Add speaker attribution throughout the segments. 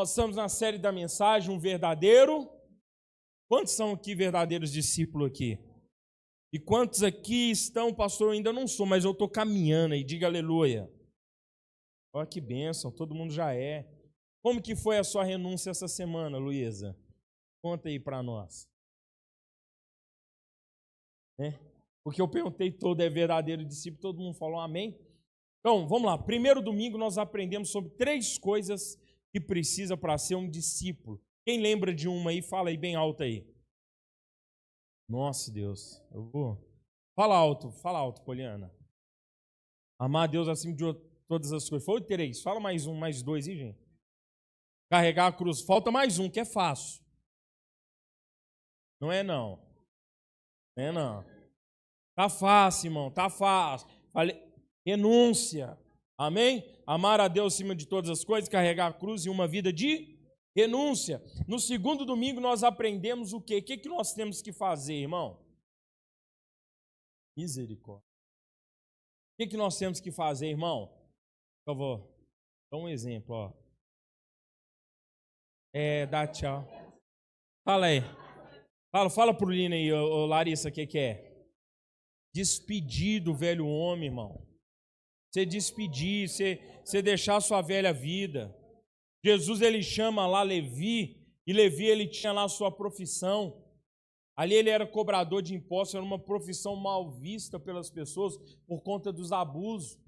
Speaker 1: Nós estamos na série da mensagem, um verdadeiro. Quantos são aqui verdadeiros discípulos aqui? E quantos aqui estão, pastor, eu ainda não sou, mas eu estou caminhando aí, diga aleluia. Olha que bênção, todo mundo já é. Como que foi a sua renúncia essa semana, Luísa? Conta aí para nós. Porque eu perguntei, todo é verdadeiro discípulo, todo mundo falou amém. Então, vamos lá. Primeiro domingo nós aprendemos sobre 3 coisas que precisa para ser um discípulo. Quem lembra de uma aí, fala aí bem alto aí. Nossa, Deus. Eu vou. Fala alto, Poliana. Amar a Deus acima de todas as coisas. Foi 3. Fala mais 1, mais 2 aí, gente. Carregar a cruz. Falta mais 1, que é fácil. Não é não. Não é não. Tá fácil, irmão. Tá fácil. Falei, renúncia. Amém? Amar a Deus acima de todas as coisas, carregar a cruz e uma vida de renúncia. No segundo domingo nós aprendemos o quê? O que nós temos que fazer, irmão? Misericórdia. O que nós temos que fazer, irmão? Por favor, dá um exemplo, ó. Dá tchau. Fala aí. Fala pro Lino aí, ô Larissa, o que é? Despedir do velho homem, irmão. Você despedir, você deixar a sua velha vida. Jesus, ele chama lá Levi, e Levi, ele tinha lá a sua profissão. Ali ele era cobrador de impostos, era uma profissão mal vista pelas pessoas por conta dos abusos.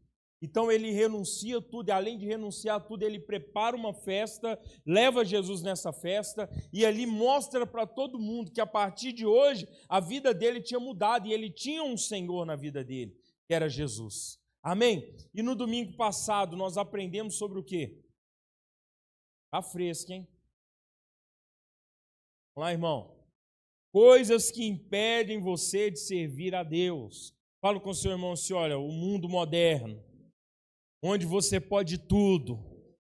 Speaker 1: Então ele renuncia tudo, e além de renunciar tudo, ele prepara uma festa, leva Jesus nessa festa, e ali mostra para todo mundo que a partir de hoje, a vida dele tinha mudado, e ele tinha um Senhor na vida dele, que era Jesus. Amém? E no domingo passado nós aprendemos sobre o quê? Tá fresco, hein? Vamos lá, irmão. Coisas que impedem você de servir a Deus. Fala com o seu irmão assim, olha, o mundo moderno, onde você pode tudo,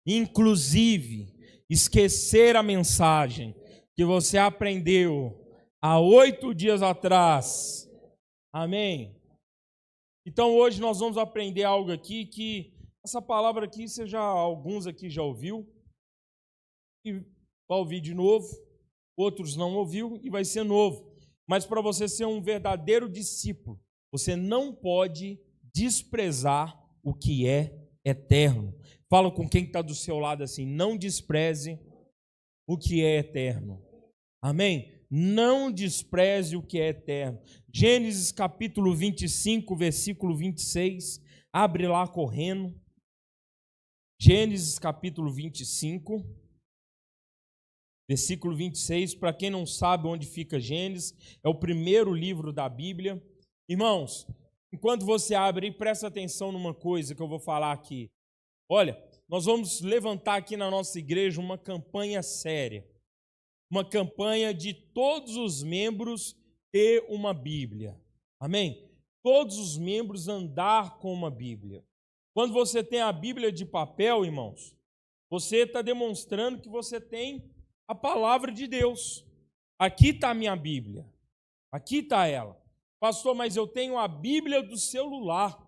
Speaker 1: inclusive esquecer a mensagem que você aprendeu há 8 dias atrás. Amém? Então hoje nós vamos aprender algo aqui que essa palavra aqui alguns aqui já ouviu e vai ouvir de novo, outros não ouviu e vai ser novo. Mas para você ser um verdadeiro discípulo, você não pode desprezar o que é eterno. Fala com quem está do seu lado assim, não despreze o que é eterno. Amém? Não despreze o que é eterno. Gênesis capítulo 25, versículo 26. Abre lá correndo. Gênesis capítulo 25, versículo 26. Para quem não sabe onde fica Gênesis, é o primeiro livro da Bíblia. Irmãos, enquanto você abre, presta atenção numa coisa que eu vou falar aqui. Olha, nós vamos levantar aqui na nossa igreja uma campanha séria. Uma campanha de todos os membros ter uma Bíblia. Amém? Todos os membros andar com uma Bíblia. Quando você tem a Bíblia de papel, irmãos, você está demonstrando que você tem a palavra de Deus. Aqui está a minha Bíblia. Aqui está ela. Pastor, mas eu tenho a Bíblia do celular.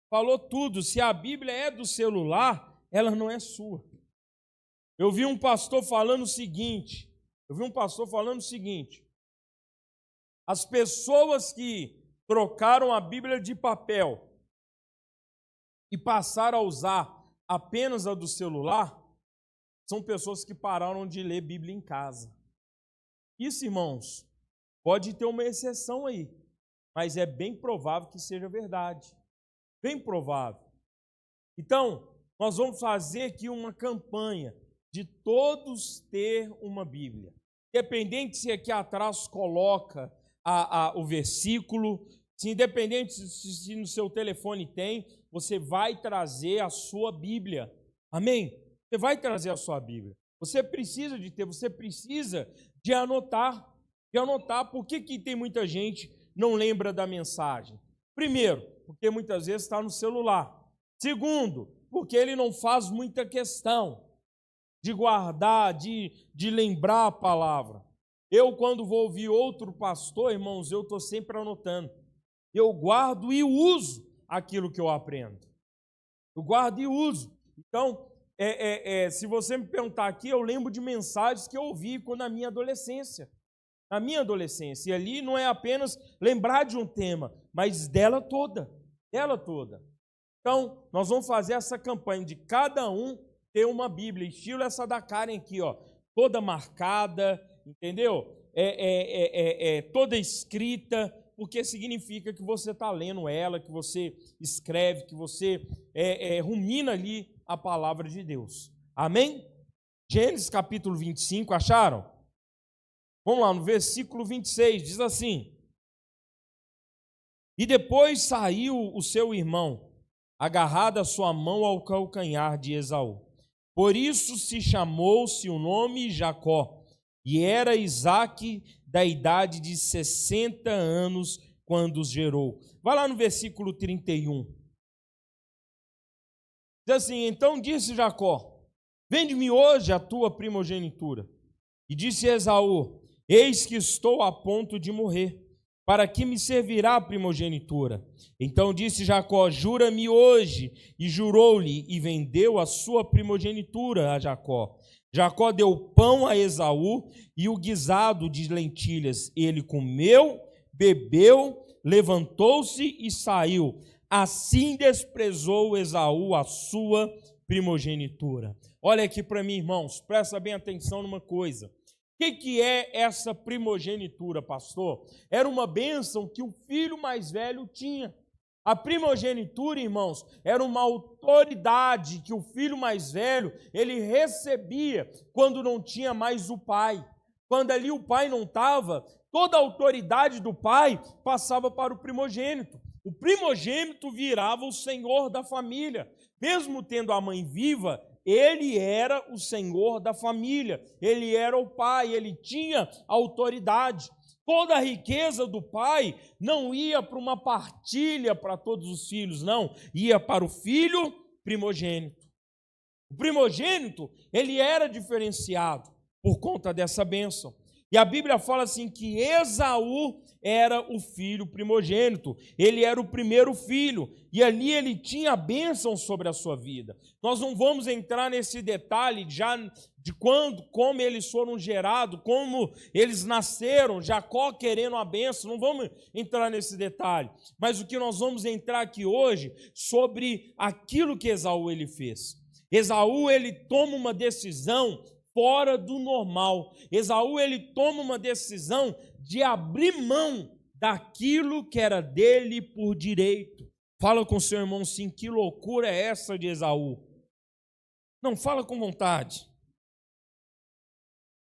Speaker 1: Falou tudo. Se a Bíblia é do celular, ela não é sua. Eu vi um pastor falando o seguinte. As pessoas que trocaram a Bíblia de papel e passaram a usar apenas a do celular, são pessoas que pararam de ler Bíblia em casa. Isso, irmãos, pode ter uma exceção aí, mas é bem provável que seja verdade. Bem provável. Então, nós vamos fazer aqui uma campanha de todos ter uma Bíblia. Independente se aqui atrás coloca o versículo, independente se no seu telefone tem, você vai trazer a sua Bíblia. Amém? Você vai trazer a sua Bíblia. Você precisa de ter, você precisa de anotar. Por que tem muita gente que não lembra da mensagem? Primeiro, porque muitas vezes está no celular. Segundo, porque ele não faz muita questão de guardar, de lembrar a palavra. Eu, quando vou ouvir outro pastor, irmãos, eu estou sempre anotando. Eu guardo e uso aquilo que eu aprendo. Eu guardo e uso. Então, se você me perguntar aqui, eu lembro de mensagens que eu ouvi quando na minha adolescência. Na minha adolescência. E ali não é apenas lembrar de um tema, mas dela toda. Dela toda. Então, nós vamos fazer essa campanha de cada um ter uma Bíblia, estilo essa da Karen aqui, ó, toda marcada, entendeu? Toda escrita, porque significa que você está lendo ela, que você escreve, que você rumina ali a palavra de Deus. Amém? Gênesis capítulo 25, acharam? Vamos lá, no versículo 26, diz assim: E depois saiu o seu irmão, agarrado a sua mão ao calcanhar de Esaú. Por isso se chamou-se o nome Jacó, e era Isaque da idade de 60 anos quando os gerou. Vai lá no versículo 31. Diz assim: Então disse Jacó: Vende-me hoje a tua primogenitura. E disse Esaú: Eis que estou a ponto de morrer. Para que me servirá a primogenitura? Então disse Jacó: Jura-me hoje. E jurou-lhe, e vendeu a sua primogenitura a Jacó. Jacó deu pão a Esaú e o guisado de lentilhas. Ele comeu, bebeu, levantou-se e saiu. Assim desprezou Esaú a sua primogenitura. Olha aqui para mim, irmãos, presta bem atenção numa coisa. O que é essa primogenitura, pastor? Era uma bênção que o filho mais velho tinha. A primogenitura, irmãos, era uma autoridade que o filho mais velho, ele recebia quando não tinha mais o pai. Quando ali o pai não estava, toda a autoridade do pai passava para o primogênito. O primogênito virava o senhor da família. Mesmo tendo a mãe viva, ele era o senhor da família, ele era o pai, ele tinha autoridade. Toda a riqueza do pai não ia para uma partilha para todos os filhos, não, ia para o filho primogênito. O primogênito, ele era diferenciado por conta dessa bênção. E a Bíblia fala assim que Esaú era o filho primogênito, ele era o primeiro filho, e ali ele tinha a bênção sobre a sua vida. Nós não vamos entrar nesse detalhe já de quando, como eles foram gerados, como eles nasceram, Jacó querendo a bênção, não vamos entrar nesse detalhe. Mas o que nós vamos entrar aqui hoje, sobre aquilo que Esaú ele fez. Esaú ele toma uma decisão fora do normal. Esaú ele toma uma decisão de abrir mão daquilo que era dele por direito. Fala com seu irmão assim: que loucura é essa de Esaú? Não, fala com vontade.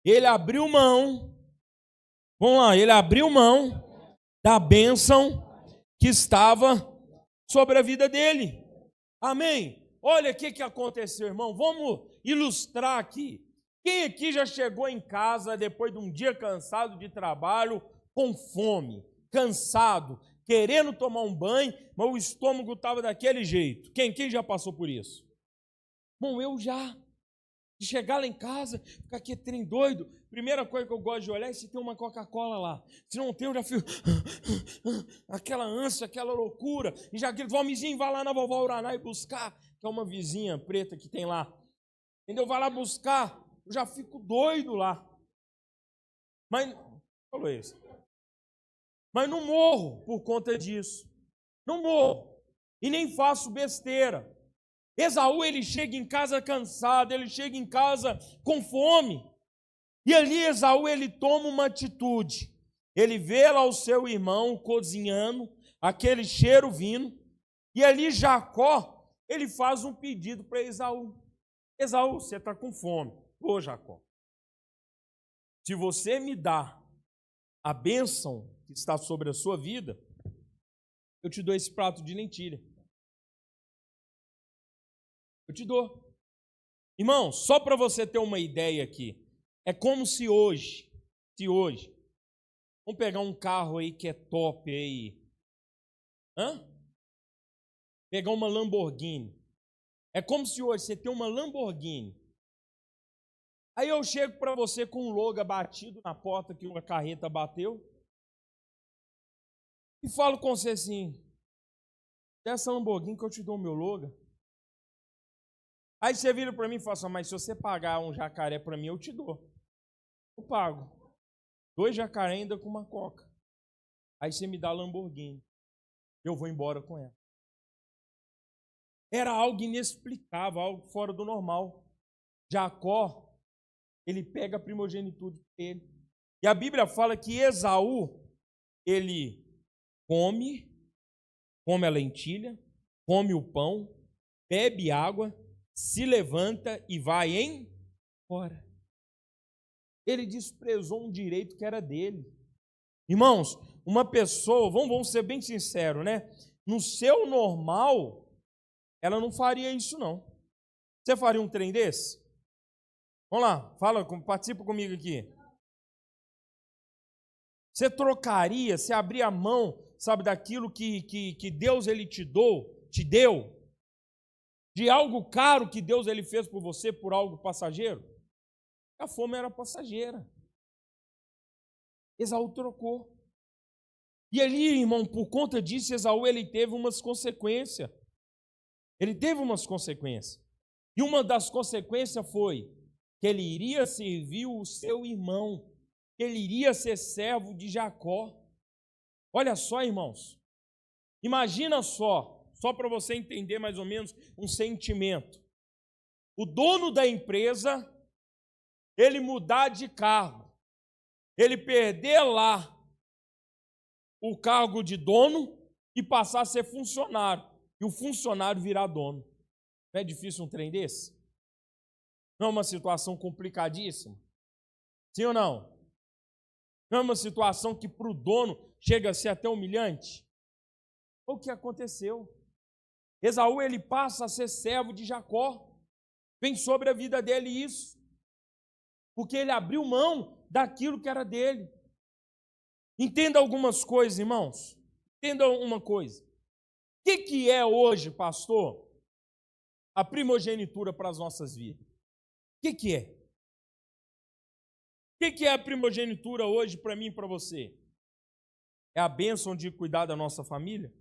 Speaker 1: Ele abriu mão, vamos lá, ele abriu mão da bênção que estava sobre a vida dele. Amém? Olha o que aconteceu, irmão. Vamos ilustrar aqui. Quem aqui já chegou em casa depois de um dia cansado de trabalho, com fome, cansado, querendo tomar um banho, mas o estômago estava daquele jeito? Quem já passou por isso? Bom, eu já. De chegar lá em casa, ficar aqui trem doido, primeira coisa que eu gosto de olhar é se tem uma Coca-Cola lá. Se não tem, eu já fico aquela ânsia, aquela loucura, e já grito: Valmizinho, vai lá na vovó Uraná e buscar, que é uma vizinha preta que tem lá. Entendeu? Vai lá buscar. Eu já fico doido lá. Mas, falou isso. Mas não morro por conta disso. Não morro. E nem faço besteira. Esaú, ele chega em casa cansado, ele chega em casa com fome. E ali Esaú, ele toma uma atitude. Ele vê lá o seu irmão cozinhando, aquele cheiro vindo. E ali Jacó, ele faz um pedido para Esaú. Esaú, você está com fome. Ô Jacó, se você me dá a bênção que está sobre a sua vida, eu te dou esse prato de lentilha. Eu te dou. Irmão, só para você ter uma ideia aqui, é como se hoje, vamos pegar um carro aí que é top aí, pegar uma Lamborghini. É como se hoje você tem uma Lamborghini. Aí eu chego para você com um Logan batido na porta que uma carreta bateu e falo com você assim: dessa Lamborghini que eu te dou o meu Logan. Aí você vira para mim e fala assim, mas se você pagar um jacaré para mim, eu te dou. Eu pago. 2 jacaré ainda com uma coca. Aí você me dá a Lamborghini. Eu vou embora com ela. Era algo inexplicável, algo fora do normal. Jacó, ele pega a primogenitura dele. E a Bíblia fala que Esaú, ele come a lentilha, come o pão, bebe água, se levanta e vai embora. Ele desprezou um direito que era dele. Irmãos, uma pessoa, vamos ser bem sinceros, né? No seu normal, ela não faria isso, não. Você faria um trem desse? Vamos lá, participa comigo aqui. Você trocaria, você abria a mão, sabe, daquilo que Deus ele te deu, de algo caro que Deus ele fez por você por algo passageiro? A fome era passageira. Esaú trocou. E ali, irmão, por conta disso, Esaú ele teve umas consequências. E uma das consequências foi que ele iria servir o seu irmão, que ele iria ser servo de Jacó. Olha só, irmãos. Imagina só para você entender mais ou menos um sentimento. O dono da empresa, ele mudar de cargo, ele perder lá o cargo de dono e passar a ser funcionário, e o funcionário virar dono. Não é difícil um trem desse? Não é uma situação complicadíssima? Sim ou não? Não é uma situação que para o dono chega a ser até humilhante? O que aconteceu? Esaú ele passa a ser servo de Jacó. Vem sobre a vida dele isso. Porque ele abriu mão daquilo que era dele. Entenda algumas coisas, irmãos. Entenda uma coisa. O que é hoje, pastor, a primogenitura para as nossas vidas? O que é? O que é a primogenitura hoje para mim e para você? É a bênção de cuidar da nossa família?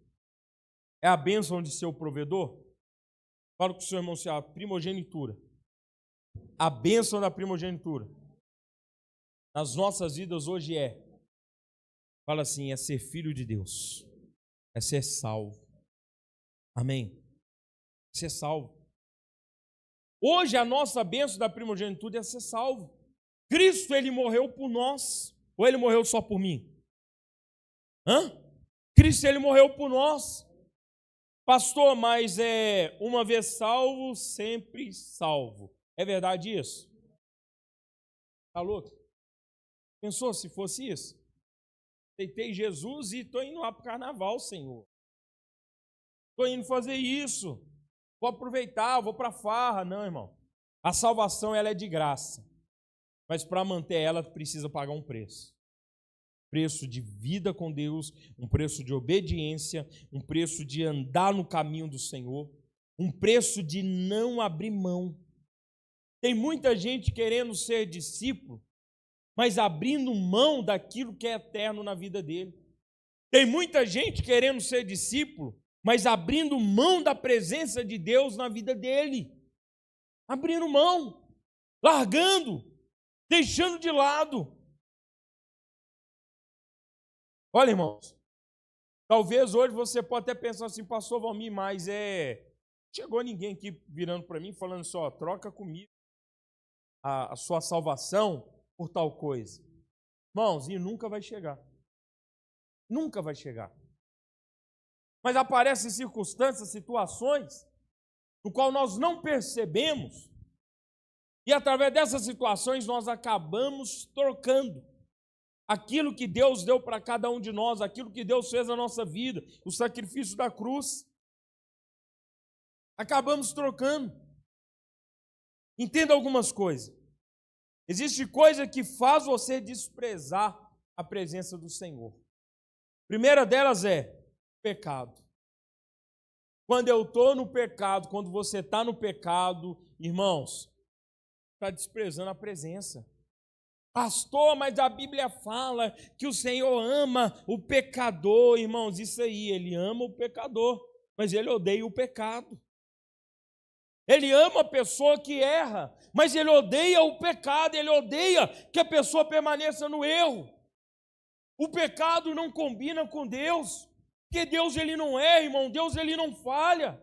Speaker 1: É a bênção de ser o provedor? Fala com o seu irmão se a primogenitura. A bênção da primogenitura nas nossas vidas hoje fala assim, é ser filho de Deus, é ser salvo. Amém? Ser salvo. Hoje a nossa bênção da primogenitura é ser salvo. Cristo, ele morreu por nós, ou ele morreu só por mim? Cristo, ele morreu por nós. Pastor, mas uma vez salvo, sempre salvo. É verdade isso? Está louco? Pensou se fosse isso? Aceitei Jesus e estou indo lá para o carnaval, Senhor. Estou indo fazer isso. Vou aproveitar, vou para a farra. Não, irmão. A salvação ela é de graça. Mas para manter ela, precisa pagar um preço. Preço de vida com Deus, um preço de obediência, um preço de andar no caminho do Senhor, um preço de não abrir mão. Tem muita gente querendo ser discípulo, mas abrindo mão daquilo que é eterno na vida dele. Tem muita gente querendo ser discípulo, mas abrindo mão da presença de Deus na vida dele. Abrindo mão, largando, deixando de lado. Olha, irmãos, talvez hoje você pode até pensar assim, pastor Valmir, mas chegou ninguém aqui virando para mim falando só, troca comigo a sua salvação por tal coisa. Irmãos, e nunca vai chegar. Nunca vai chegar. Mas aparecem circunstâncias, situações, no qual nós não percebemos, e através dessas situações nós acabamos trocando aquilo que Deus deu para cada um de nós, aquilo que Deus fez na nossa vida, o sacrifício da cruz. Acabamos trocando. Entenda algumas coisas. Existe coisa que faz você desprezar a presença do Senhor. A primeira delas é pecado. Quando eu estou no pecado, quando você está no pecado, irmãos, está desprezando a presença. Pastor, mas a Bíblia fala que o Senhor ama o pecador, irmãos, isso aí, ele ama o pecador, mas ele odeia o pecado. Ele ama a pessoa que erra, mas ele odeia o pecado, ele odeia que a pessoa permaneça no erro. O pecado não combina com Deus, porque Deus ele não erra, irmão, Deus ele não falha.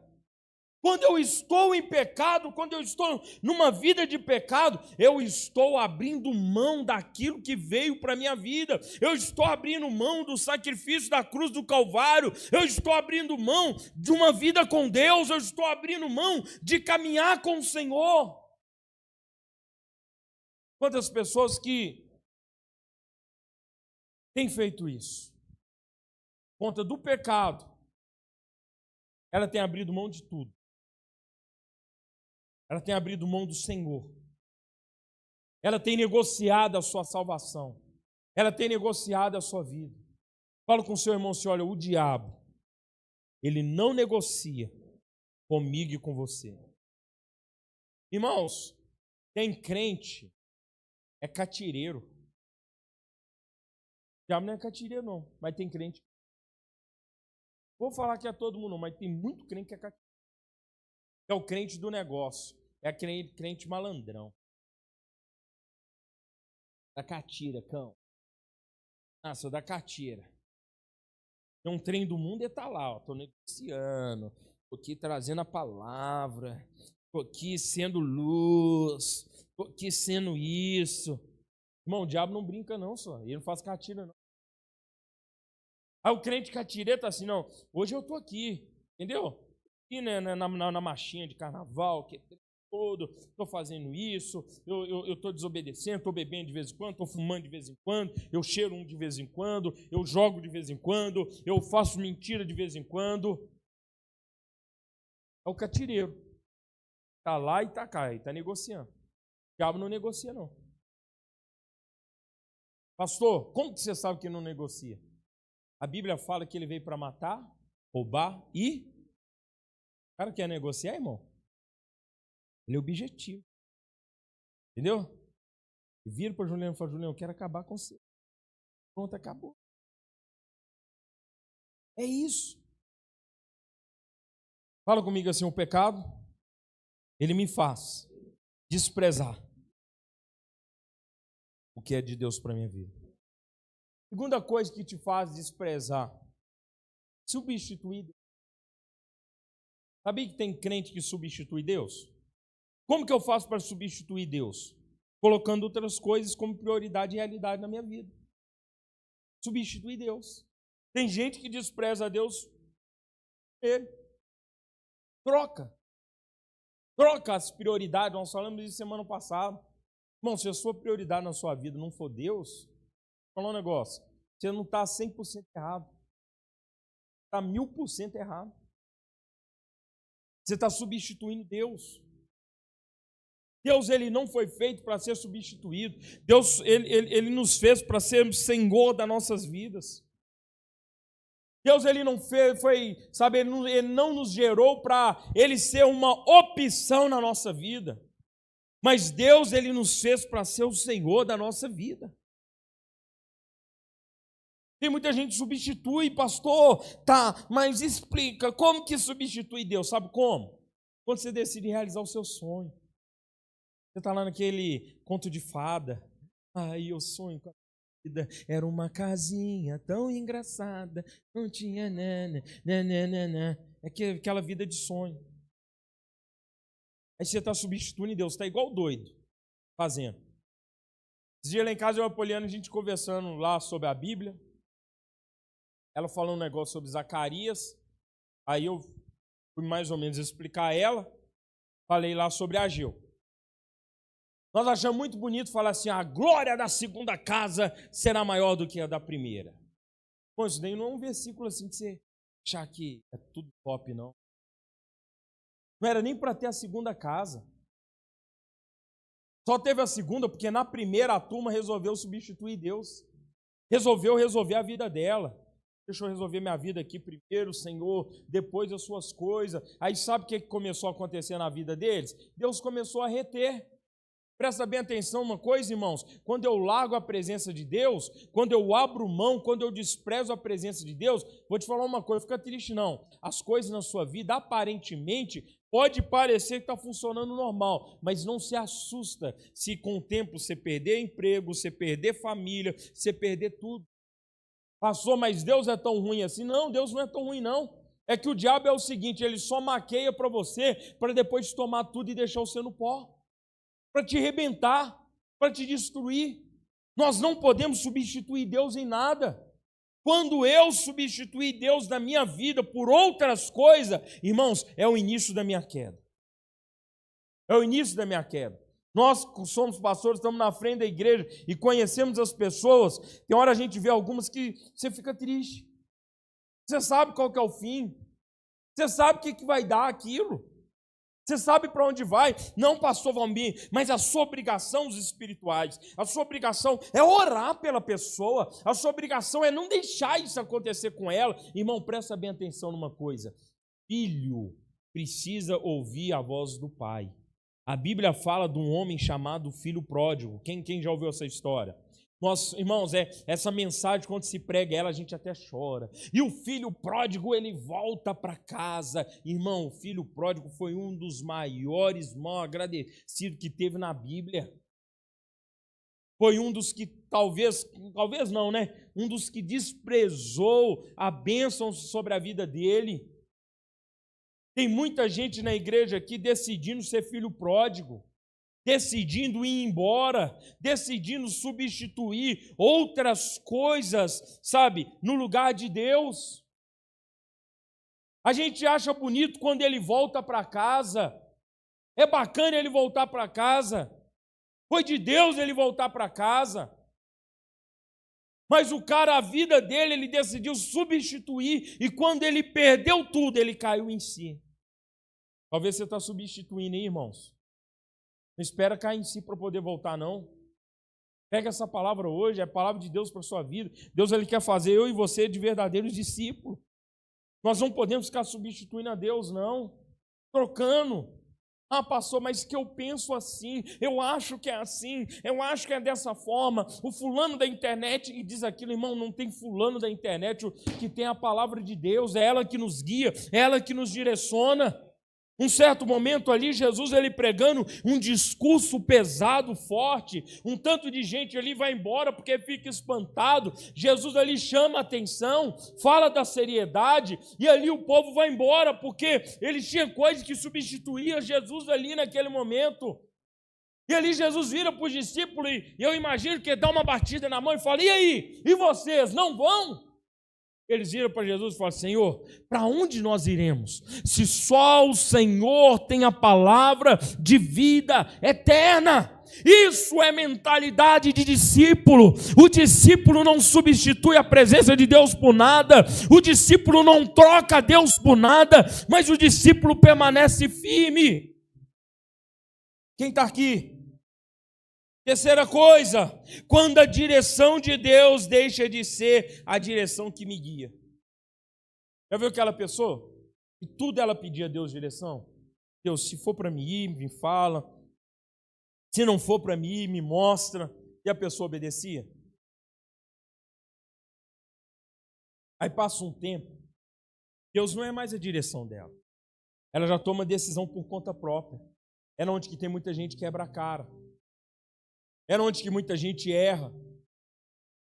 Speaker 1: Quando eu estou em pecado, quando eu estou numa vida de pecado, eu estou abrindo mão daquilo que veio para a minha vida. Eu estou abrindo mão do sacrifício da cruz do Calvário. Eu estou abrindo mão de uma vida com Deus. Eu estou abrindo mão de caminhar com o Senhor. Quantas pessoas que têm feito isso? Por conta do pecado, ela tem abrido mão de tudo. Ela tem abrido mão do Senhor. Ela tem negociado a sua salvação. Ela tem negociado a sua vida. Fala com o seu irmão assim, olha, o diabo, ele não negocia comigo e com você. Irmãos, tem crente, é catireiro. O diabo não é catireiro não, mas tem crente. Vou falar que é todo mundo não, mas tem muito crente que é catireiro. É o crente do negócio. É aquele crente malandrão. Da catira, cão. Ah, sou da catira. Tem um trem do mundo e tá lá, ó. Tô negociando. Tô aqui trazendo a palavra. Tô aqui sendo luz. Tô aqui sendo isso. Irmão, o diabo não brinca não, só. Ele não faz catira não. Aí o crente catireta assim, não. Hoje eu tô aqui, entendeu? Aqui né, na marchinha de carnaval, que todo, estou fazendo isso, eu estou desobedecendo, estou bebendo de vez em quando, estou fumando de vez em quando, eu cheiro um de vez em quando, eu jogo de vez em quando, eu faço mentira de vez em quando. É o catireiro. Está lá e está cá, e está negociando. O diabo não negocia, não. Pastor, como que você sabe que não negocia? A Bíblia fala que ele veio para matar, roubar e... O cara quer negociar, irmão? Ele é objetivo. Entendeu? E vira para o Juliano e fala, Juliano, eu quero acabar com você. Pronto, acabou. É isso. Fala comigo assim, o pecado, ele me faz desprezar o que é de Deus para a minha vida. Segunda coisa que te faz desprezar, substituir Deus. Sabia que tem crente que substitui Deus? Como que eu faço para substituir Deus? Colocando outras coisas como prioridade e realidade na minha vida. Substituir Deus. Tem gente que despreza a Deus. Ele troca as prioridades. Nós falamos isso semana passada. Irmão, se a sua prioridade na sua vida não for Deus, vou falar um negócio, você não está 100% errado. Está 1000% errado. Você está substituindo Deus. Deus, ele não foi feito para ser substituído. Deus, ele nos fez para ser Senhor das nossas vidas. Deus, ele não ele não nos gerou para ele ser uma opção na nossa vida. Mas Deus, ele nos fez para ser o Senhor da nossa vida. Tem muita gente que substitui, pastor, tá, mas explica, como que substitui Deus? Sabe como? Quando você decide realizar o seu sonho. Você está lá naquele conto de fada. Ai, eu sonho com a vida. Era uma casinha tão engraçada. Não tinha nananana. É aquela vida de sonho. Aí você está substituindo Deus. Está igual doido fazendo. Esse dia lá em casa eu e a Poliana, a gente conversando lá sobre a Bíblia. Ela falou um negócio sobre Zacarias. Aí eu fui mais ou menos explicar a ela. Falei lá sobre Ageu. Nós achamos muito bonito falar assim, a glória da segunda casa será maior do que a da primeira. Pô, isso daí não é um versículo assim que você achar que é tudo top, não. Não era nem para ter a segunda casa. Só teve a segunda porque na primeira a turma resolveu substituir Deus. Resolveu resolver a vida dela. Deixa eu resolver minha vida aqui primeiro, Senhor, depois as suas coisas. Aí sabe o que começou a acontecer na vida deles? Deus começou a reter. Presta bem atenção uma coisa, irmãos. Quando eu largo a presença de Deus, quando eu abro mão, quando eu desprezo a presença de Deus, vou te falar uma coisa, fica triste não. As coisas na sua vida, aparentemente, pode parecer que está funcionando normal, mas não se assusta se com o tempo você perder emprego, você perder família, você perder tudo. Pastor, mas Deus é tão ruim assim? Não, Deus não é tão ruim não. É que o diabo é o seguinte, ele só maqueia para você, para depois te tomar tudo e deixar você no pó. Para te arrebentar, para te destruir. Nós não podemos substituir Deus em nada. Quando eu substituir Deus na minha vida por outras coisas, irmãos, é o início da minha queda. É o início da minha queda. Nós somos pastores, estamos na frente da igreja e conhecemos as pessoas. Tem hora a gente vê algumas que você fica triste. Você sabe qual que é o fim. Você sabe o que vai dar aquilo. Você sabe para onde vai? Não, pastor Valmir, mas a sua obrigação, os espirituais, a sua obrigação é orar pela pessoa, a sua obrigação é não deixar isso acontecer com ela. Irmão, presta bem atenção numa coisa. Filho precisa ouvir a voz do pai. A Bíblia fala de um homem chamado filho pródigo. Quem já ouviu essa história? Nós, irmãos, essa mensagem, quando se prega ela, a gente até chora. E o filho pródigo, ele volta para casa. Irmão, o filho pródigo foi um dos maiores mal agradecidos que teve na Bíblia. Foi um dos que talvez não, né? Um dos que desprezou a bênção sobre a vida dele. Tem muita gente na igreja aqui decidindo ser filho pródigo. Decidindo ir embora, decidindo substituir outras coisas, sabe, no lugar de Deus. A gente acha bonito quando ele volta para casa, é bacana ele voltar para casa, foi de Deus ele voltar para casa, mas o cara, a vida dele, ele decidiu substituir, e quando ele perdeu tudo, ele caiu em si. Talvez você está substituindo, hein, irmãos? Não espera cair em si para poder voltar, não. Pega essa palavra hoje, é a palavra de Deus para a sua vida. Deus, ele quer fazer eu e você de verdadeiros discípulos. Nós não podemos ficar substituindo a Deus, não. Trocando. Ah, pastor, mas que eu penso assim, eu acho que é assim, eu acho que é dessa forma. O fulano da internet diz aquilo, irmão, não tem fulano da internet que tem a palavra de Deus, é ela que nos guia, é ela que nos direciona. Um certo momento ali, Jesus ele pregando um discurso pesado, forte, um tanto de gente ali vai embora porque fica espantado. Jesus ali chama a atenção, fala da seriedade, e ali o povo vai embora porque eles tinham coisa que substituía Jesus ali naquele momento. E ali Jesus vira para os discípulos e eu imagino que dá uma batida na mão e fala: e aí? E vocês, não vão? Eles viram para Jesus e falaram: Senhor, para onde nós iremos? Se só o Senhor tem a palavra de vida eterna. Isso é mentalidade de discípulo. O discípulo não substitui a presença de Deus por nada. O discípulo não troca Deus por nada, mas o discípulo permanece firme. Quem está aqui? Terceira coisa, quando a direção de Deus deixa de ser a direção que me guia. Já viu aquela pessoa? E tudo ela pedia a Deus direção? Deus, se for para mim ir, me fala. Se não for para mim ir, me mostra. E a pessoa obedecia. Aí passa um tempo, Deus não é mais a direção dela. Ela já toma decisão por conta própria. É onde que tem muita gente que quebra a cara. É onde que muita gente erra.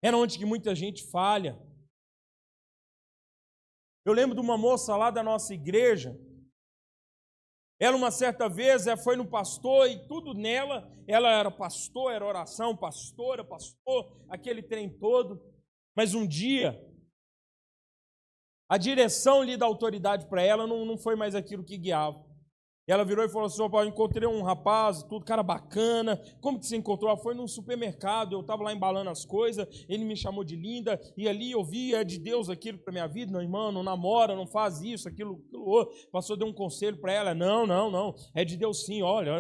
Speaker 1: É onde que muita gente falha. Eu lembro de uma moça lá da nossa igreja. Ela uma certa vez foi no pastor e tudo nela. Ela era pastor, era oração, pastora, pastor, aquele trem todo. Mas um dia, a direção ali da autoridade para ela não foi mais aquilo que guiava. Ela virou e falou assim: eu encontrei um rapaz, tudo, cara bacana. Como que você encontrou? Ela foi num supermercado, eu estava lá embalando as coisas, ele me chamou de linda, e ali eu vi, é de Deus aquilo para minha vida. Não, irmão, não namora, não faz isso, aquilo outro. O pastor deu um conselho para ela: não, é de Deus sim, olha,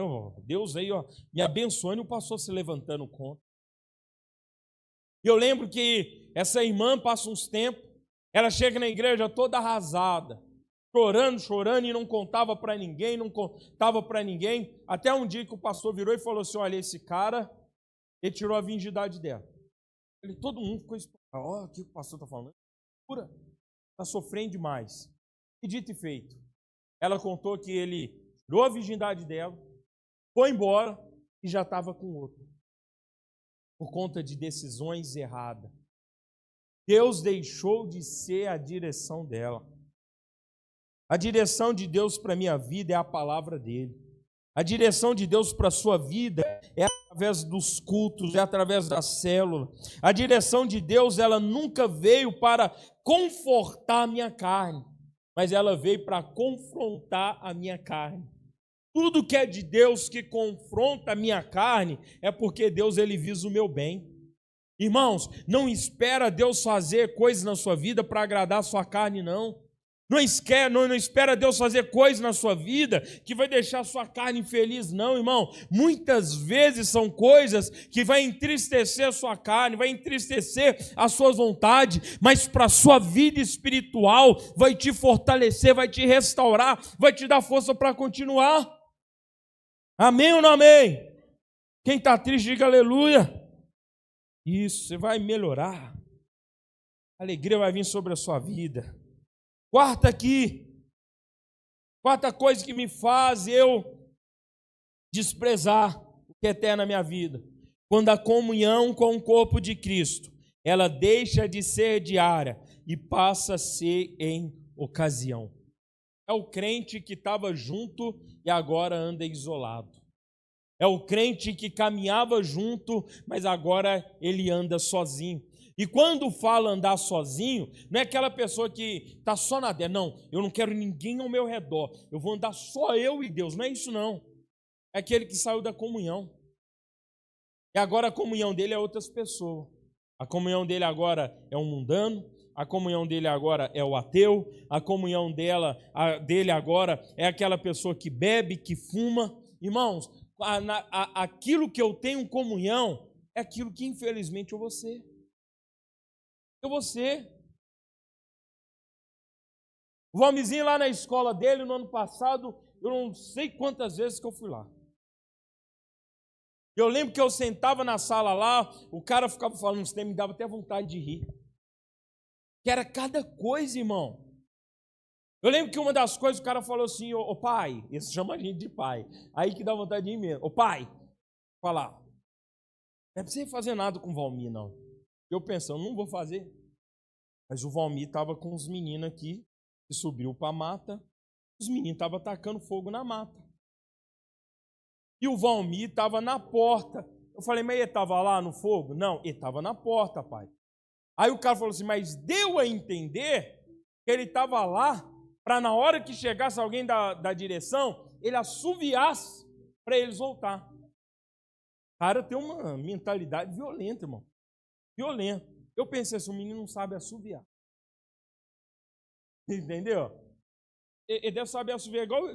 Speaker 1: Deus aí, ó, me abençoando, e o pastor se levantando contra. E eu lembro que essa irmã passa uns tempos, ela chega na igreja toda arrasada. chorando e não contava para ninguém, até um dia que o pastor virou e falou assim: olha, esse cara, ele tirou a virgindade dela. Todo mundo ficou espantado. Olha o que o pastor está falando. Está sofrendo demais. E dito e feito, ela contou que ele tirou a virgindade dela, foi embora e já estava com outro, por conta de decisões erradas. Deus deixou de ser a direção dela. A direção de Deus para a minha vida é a palavra dele. A direção de Deus para a sua vida é através dos cultos, é através da célula. A direção de Deus, ela nunca veio para confortar a minha carne, mas ela veio para confrontar a minha carne. Tudo que é de Deus que confronta a minha carne é porque Deus, ele visa o meu bem. Irmãos, não espera Deus fazer coisas na sua vida para agradar a sua carne, não. Não espera Deus fazer coisas na sua vida que vai deixar a sua carne infeliz, não, irmão. Muitas vezes são coisas que vai entristecer a sua carne, vai entristecer as suas vontades, mas para a sua vida espiritual vai te fortalecer, vai te restaurar, vai te dar força para continuar. Amém ou não amém? Quem está triste, diga aleluia. Isso, você vai melhorar. A alegria vai vir sobre a sua vida. Quarta coisa que me faz eu desprezar o que é eterno na minha vida. Quando a comunhão com o corpo de Cristo, ela deixa de ser diária e passa a ser em ocasião. É o crente que estava junto e agora anda isolado. É o crente que caminhava junto, mas agora ele anda sozinho. E quando fala andar sozinho, não é aquela pessoa que está só na dela. Não, eu não quero ninguém ao meu redor. Eu vou andar só eu e Deus. Não é isso, não. É aquele que saiu da comunhão. E agora a comunhão dele é outras pessoas. A comunhão dele agora é um mundano. A comunhão dele agora é o ateu. A comunhão dele agora é aquela pessoa que bebe, que fuma. Irmãos, aquilo que eu tenho comunhão é aquilo que infelizmente eu vou ser. O Valmizinho lá na escola dele, no ano passado, eu não sei quantas vezes que eu fui lá. Eu lembro que eu sentava na sala lá, o cara ficava falando uns temas, me dava até vontade de rir. Que era cada coisa, irmão. Eu lembro que uma das coisas, o cara falou assim: ô pai, esse chama a gente de pai, aí que dá vontade de ir mesmo. Ô pai, falar, não é pra você fazer nada com o Valmir, não. Eu pensando, não vou fazer. Mas o Valmir estava com os meninos aqui, que subiu para a mata, os meninos estavam atacando fogo na mata. E o Valmir estava na porta. Eu falei, mas ele estava lá no fogo? Não, ele estava na porta, pai. Aí o cara falou assim, mas deu a entender que ele estava lá para na hora que chegasse alguém da direção, ele assoviasse para eles voltar. O cara tem uma mentalidade violenta, irmão. Violento. Eu pensei assim, o menino não sabe assoviar. Entendeu? Ele deve saber assoviar igual...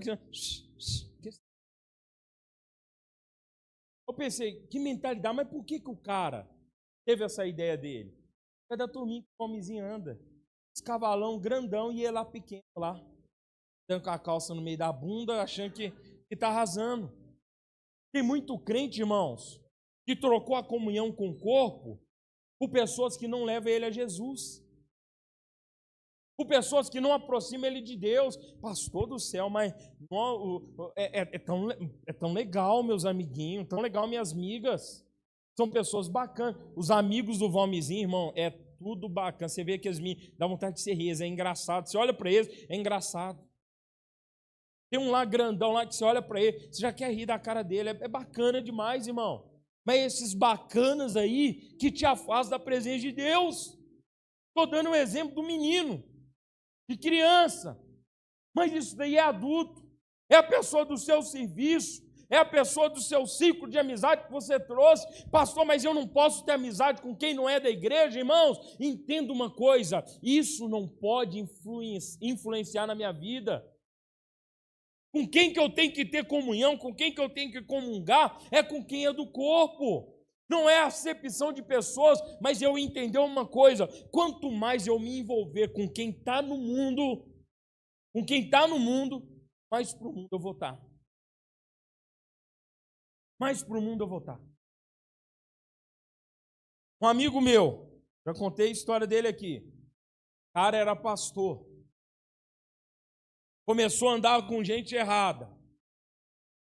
Speaker 1: Eu pensei, que mentalidade, mas por que o cara teve essa ideia dele? É da turminha que o homenzinho anda. Esse cavalão grandão e ele lá pequeno lá. Dando com a calça no meio da bunda, achando que está arrasando. Tem muito crente, irmãos, que trocou a comunhão com o corpo por pessoas que não levam ele a Jesus, por pessoas que não aproximam ele de Deus. Pastor do céu, mas é tão legal, meus amiguinhos, tão legal, minhas amigas. São pessoas bacanas. Os amigos do Valmizinho, irmão, é tudo bacana. Você vê que as minhas dá vontade de ser rir, é engraçado. Você olha para eles, é engraçado. Tem um lá grandão lá que você olha para ele, você já quer rir da cara dele. É bacana demais, irmão. Mas esses bacanas aí que te afastam da presença de Deus. Estou dando um exemplo do menino, de criança. Mas isso daí é adulto. É a pessoa do seu serviço. É a pessoa do seu ciclo de amizade que você trouxe. Pastor, mas eu não posso ter amizade com quem não é da igreja, irmãos. Entenda uma coisa, isso não pode influenciar na minha vida. Com quem que eu tenho que ter comunhão, com quem que eu tenho que comungar, é com quem é do corpo. Não é acepção de pessoas, mas eu entender uma coisa, quanto mais eu me envolver com quem está no mundo, com quem está no mundo, mais para o mundo eu vou estar. Mais para o mundo eu vou estar. Um amigo meu, já contei a história dele aqui. O cara era pastor. Começou a andar com gente errada.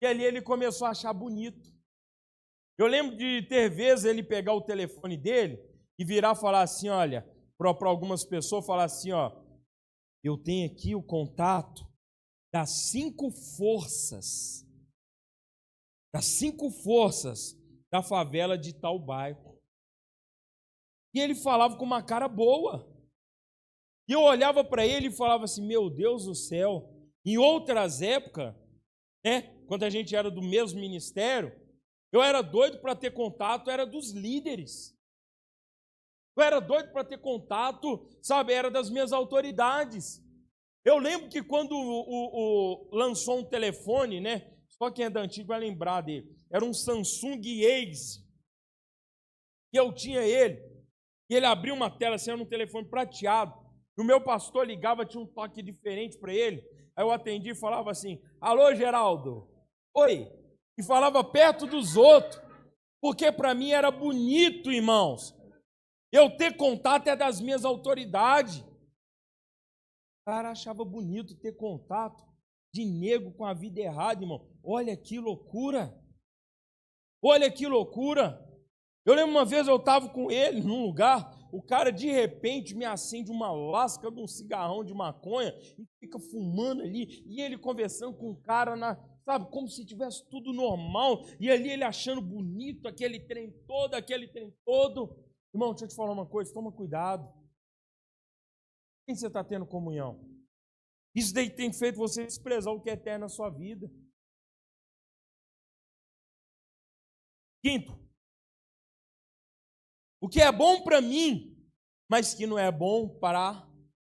Speaker 1: E ali ele começou a achar bonito. Eu lembro de ter vezes ele pegar o telefone dele e virar e falar assim, olha, para algumas pessoas, falar assim, ó, eu tenho aqui o contato das 5 forças, da favela de tal bairro. E ele falava com uma cara boa. E eu olhava para ele e falava assim, meu Deus do céu, em outras épocas, né, quando a gente era do mesmo ministério, eu era doido para ter contato, era dos líderes. Eu era doido para ter contato, sabe, era das minhas autoridades. Eu lembro que quando lançou um telefone, né, só quem é da antiga vai lembrar dele, era um Samsung Ace, e eu tinha ele, e ele abriu uma tela assim, era um telefone prateado, e o meu pastor ligava, tinha um toque diferente para ele, aí eu atendi e falava assim, alô Geraldo, oi, e falava perto dos outros, porque para mim era bonito, irmãos, eu ter contato é das minhas autoridades. O cara achava bonito ter contato de nego com a vida errada, irmão. Olha que loucura. Olha que loucura. Eu lembro uma vez eu estava com ele num lugar, o cara de repente me acende uma lasca de um cigarrão de maconha e fica fumando ali, e ele conversando com o cara, sabe, como se tivesse tudo normal, e ali ele achando bonito aquele trem todo. Irmão, deixa eu te falar uma coisa, toma cuidado. Quem você está tendo comunhão? Isso daí tem feito você desprezar o que é eterno na sua vida. Quinto, o que é bom para mim, mas que não é bom para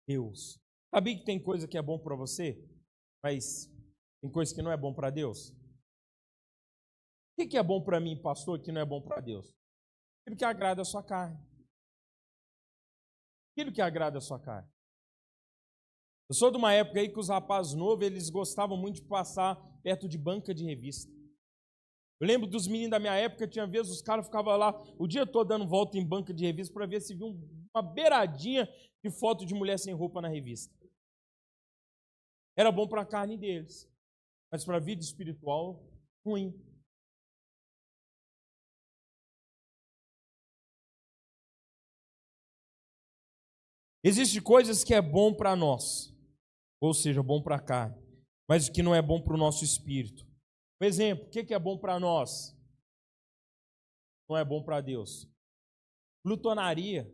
Speaker 1: Deus. Sabia que tem coisa que é bom para você, mas tem coisa que não é bom para Deus? O que é bom para mim, pastor, que não é bom para Deus? Aquilo que agrada a sua carne. Aquilo que agrada a sua carne. Eu sou de uma época aí que os rapazes novos, eles gostavam muito de passar perto de banca de revista. Eu lembro dos meninos da minha época, tinha vezes os caras ficavam lá o dia todo dando volta em banca de revista para ver se viu uma beiradinha de foto de mulher sem roupa na revista. Era bom para a carne deles, mas para a vida espiritual, ruim. Existem coisas que é bom para nós, ou seja, bom para a carne, mas que não é bom para o nosso espírito. Por exemplo, o que é bom para nós? Não é bom para Deus. Glutonaria.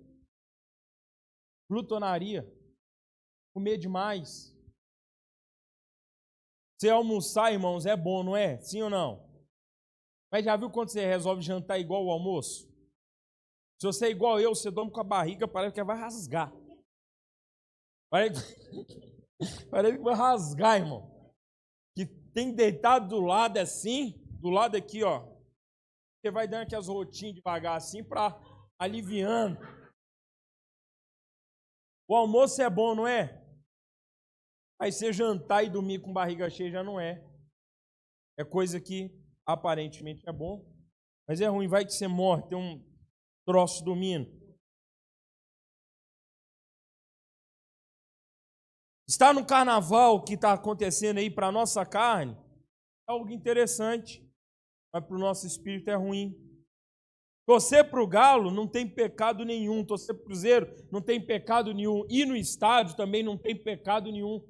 Speaker 1: Comer demais. Você almoçar, irmãos, é bom, não é? Sim ou não? Mas já viu quando você resolve jantar igual o almoço? Se você é igual eu, você dorme com a barriga, parece que vai rasgar. Parece que vai rasgar, irmão. Que tem deitado do lado assim, do lado aqui, ó. Você vai dando aquelas rotinhas devagar assim para aliviando. O almoço é bom, não é? Aí você jantar e dormir com barriga cheia já não é. É coisa que aparentemente é bom, mas é ruim. Vai que você morre, tem um troço dormindo. Está no carnaval que está acontecendo aí para a nossa carne, é algo interessante, mas para o nosso espírito é ruim. Torcer para o Galo não tem pecado nenhum, torcer para o Cruzeiro não tem pecado nenhum, ir no estádio também não tem pecado nenhum.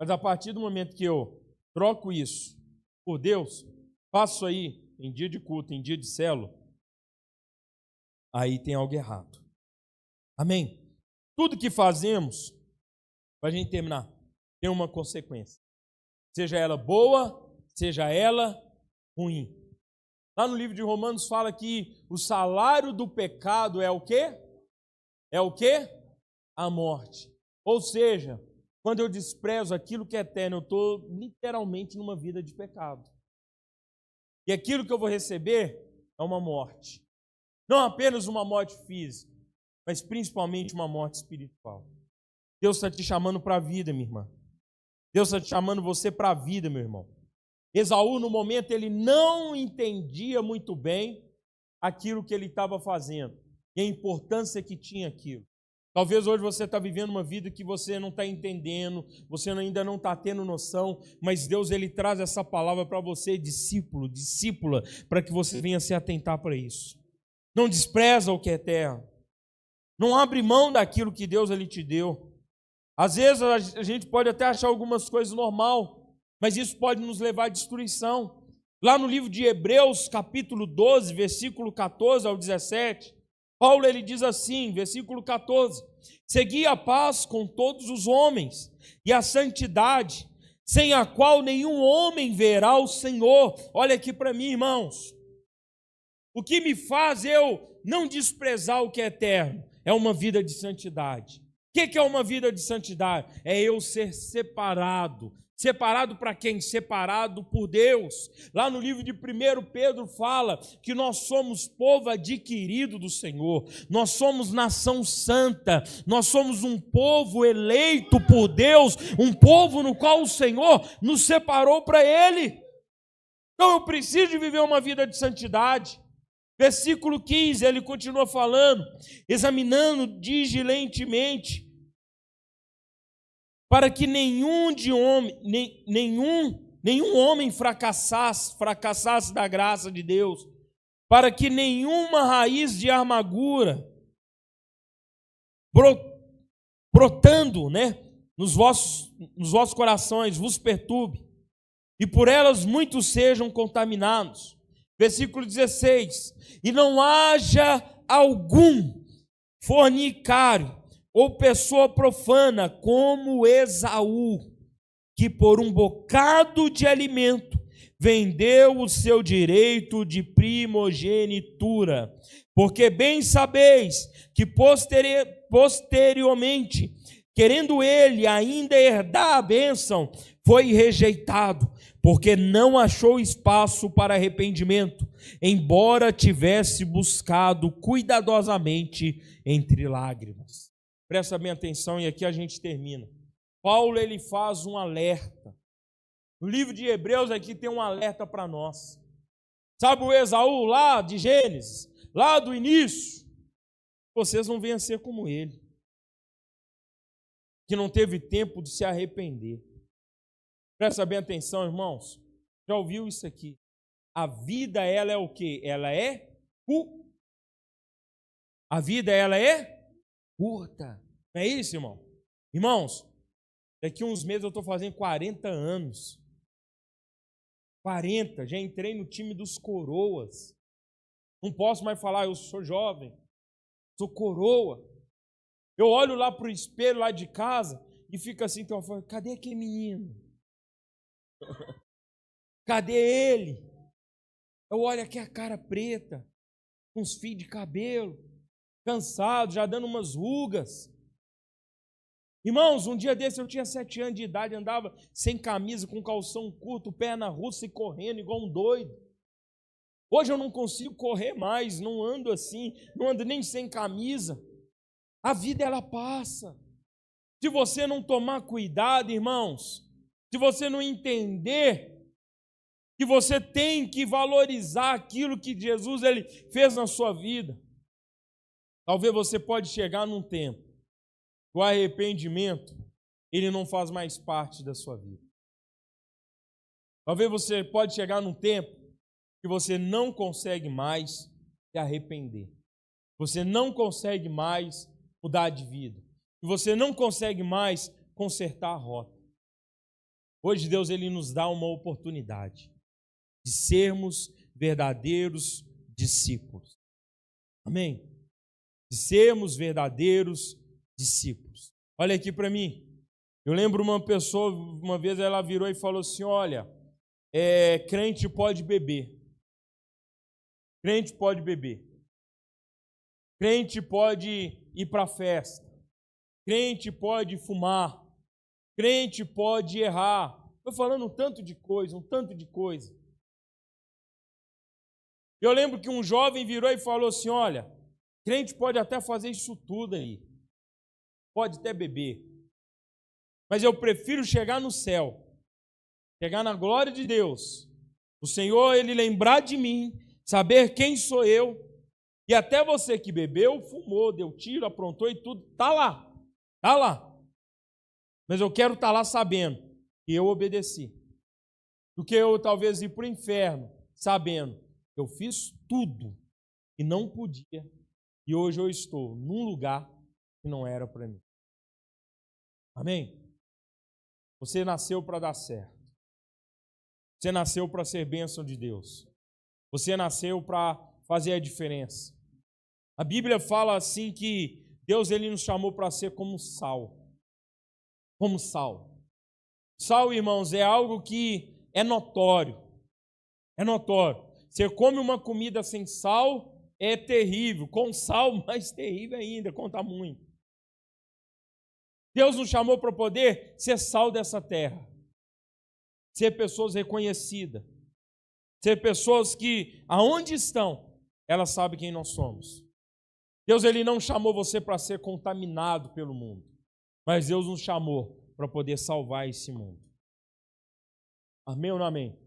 Speaker 1: Mas a partir do momento que eu troco isso por Deus, faço aí em dia de culto, em dia de célula, aí tem algo errado. Amém? Tudo que fazemos, para a gente terminar, tem uma consequência. Seja ela boa, seja ela ruim. Lá no livro de Romanos fala que o salário do pecado é o quê? É o quê? A morte. Ou seja, quando eu desprezo aquilo que é eterno, eu estou literalmente numa vida de pecado. E aquilo que eu vou receber é uma morte. Não apenas uma morte física, mas principalmente uma morte espiritual. Deus está te chamando para a vida, minha irmã. Deus está te chamando você para a vida, meu irmão. Esaú, no momento, ele não entendia muito bem aquilo que ele estava fazendo e a importância que tinha aquilo. Talvez hoje você está vivendo uma vida que você não está entendendo, você ainda não está tendo noção, mas Deus ele traz essa palavra para você, discípulo, discípula, para que você venha se atentar para isso. Não despreza o que é eterno. Não abre mão daquilo que Deus ele te deu. Às vezes a gente pode até achar algumas coisas normal, mas isso pode nos levar à destruição. Lá no livro de Hebreus, capítulo 12, versículo 14 ao 17, Paulo ele diz assim, versículo 14: segui a paz com todos os homens e a santidade, sem a qual nenhum homem verá o Senhor. Olha aqui para mim, irmãos. O que me faz eu não desprezar o que é eterno é uma vida de santidade. O que é uma vida de santidade? É eu ser separado. Separado para quem? Separado por Deus. Lá no livro de 1 Pedro fala que nós somos povo adquirido do Senhor. Nós somos nação santa. Nós somos um povo eleito por Deus. Um povo no qual o Senhor nos separou para Ele. Então eu preciso de viver uma vida de santidade. Versículo 15, ele continua falando, examinando diligentemente, para que nenhum homem fracassasse da graça de Deus, para que nenhuma raiz de amargura brotando, nos vossos corações vos perturbe, e por elas muitos sejam contaminados. Versículo 16, e não haja algum fornicário ou pessoa profana como Esaú, que por um bocado de alimento vendeu o seu direito de primogenitura, porque bem sabeis que posteriormente, querendo ele ainda herdar a bênção, foi rejeitado, porque não achou espaço para arrependimento, embora tivesse buscado cuidadosamente entre lágrimas. Presta bem atenção e aqui a gente termina. Paulo ele faz um alerta. No livro de Hebreus aqui tem um alerta para nós. Sabe o Esaú lá de Gênesis, lá do início? Vocês não venham a ser como ele, que não teve tempo de se arrepender. Presta bem atenção, irmãos. Já ouviu isso aqui? A vida, ela é o quê? Ela é a vida, ela é curta. Não é isso, irmão? Irmãos, daqui a uns meses eu estou fazendo 40 anos. 40, já entrei no time dos coroas. Não posso mais falar, eu sou jovem, sou coroa. Eu olho lá para o espelho lá de casa e fico assim, então, cadê aquele menino? Cadê ele? Eu olho aqui a cara preta, com uns fios de cabelo, cansado, já dando umas rugas. Irmãos, um dia desse eu tinha 7 anos de idade, andava sem camisa, com calção curto, perna russa e correndo igual um doido. Hoje eu não consigo correr mais, não ando assim, não ando nem sem camisa. A vida ela passa. Se você não tomar cuidado, irmãos, se você não entender que você tem que valorizar aquilo que Jesus ele fez na sua vida, talvez você pode chegar num tempo que o arrependimento ele não faz mais parte da sua vida. Talvez você pode chegar num tempo que você não consegue mais se arrepender. Você não consegue mais mudar de vida. E você não consegue mais consertar a rota. Hoje Deus ele nos dá uma oportunidade de sermos verdadeiros discípulos. Amém? De sermos verdadeiros discípulos. Olha aqui para mim. Eu lembro uma pessoa, uma vez ela virou e falou assim, olha, crente pode beber. Crente pode beber. Crente pode ir para a festa. Crente pode fumar. Crente pode errar. Estou falando um tanto de coisa. Eu lembro que um jovem virou e falou assim, olha, crente pode até fazer isso tudo aí. Pode até beber. Mas eu prefiro chegar no céu, chegar na glória de Deus, o Senhor, Ele lembrar de mim, saber quem sou eu, e até você que bebeu, fumou, deu tiro, aprontou e tudo, está lá, está lá. Mas eu quero estar lá sabendo que eu obedeci, do que eu talvez ir para o inferno, sabendo que eu fiz tudo e não podia, e hoje eu estou num lugar que não era para mim. Amém? Você nasceu para dar certo. Você nasceu para ser bênção de Deus. Você nasceu para fazer a diferença. A Bíblia fala assim que Deus ele nos chamou para ser como sal. Como sal. Sal, irmãos, é algo que é notório. É notório. Você come uma comida sem sal, é terrível. Com sal, mais terrível ainda, conta muito. Deus nos chamou para poder ser sal dessa terra. Ser pessoas reconhecidas. Ser pessoas que, aonde estão, elas sabem quem nós somos. Deus ele não chamou você para ser contaminado pelo mundo. Mas Deus nos chamou para poder salvar esse mundo. Amém ou não amém?